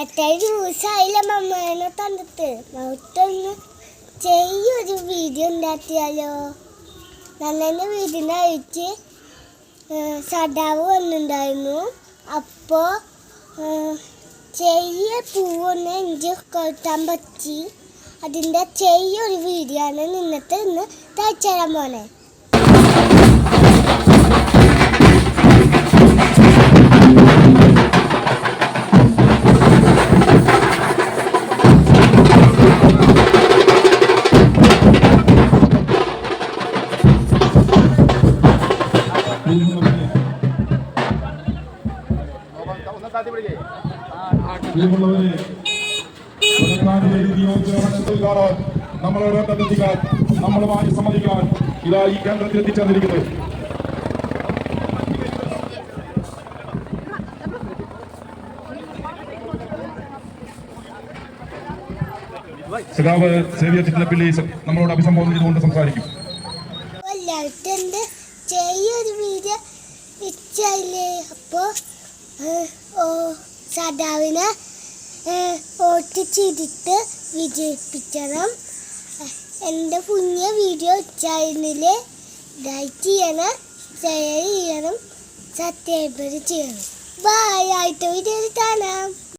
എത്ര ദിവസമായില്ല മമ്മേനെ തന്നിട്ട് മൗത്തൊന്ന് ചെയ്യൊരു വീഡിയോ ഉണ്ടാക്കിയാലോ. നന്നെ വീടിനെ അഴിച്ച് സദാവ് വന്നിട്ടുണ്ടായിരുന്നു. അപ്പോൾ പൂവൊന്ന് എനിക്ക് കൊളുത്താൻ പറ്റി. അതിൻ്റെ ഒരു വീഡിയോ ആണ് നിന്നിട്ട് ഇന്ന് തയ്ച്ചുതരാൻ പോണേ. നമ്മളുമായി സമ്മതിക്കാൻ ഇതാ ഈ കേന്ദ്രത്തിൽ എത്തിച്ചേർന്നിരിക്കുന്നത്. സഖാവ് സേവ്യർ ചിറ്റലപ്പള്ളി നമ്മളോട് അഭിസംബോധന ചെയ്തുകൊണ്ട് സംസാരിക്കും. സദാവിനെ വോട്ട് ചെയ്തിട്ട് വിജയിപ്പിക്കണം. എൻ്റെ പുതിയ വീഡിയോ ചാനലിൽ ലൈക്ക് ചെയ്യണം, ഷെയർ ചെയ്യണം, സബ്സ്ക്രൈബ് ചെയ്യണം. ബൈ. അടുത്ത വീഡിയോയിൽ കാണാം.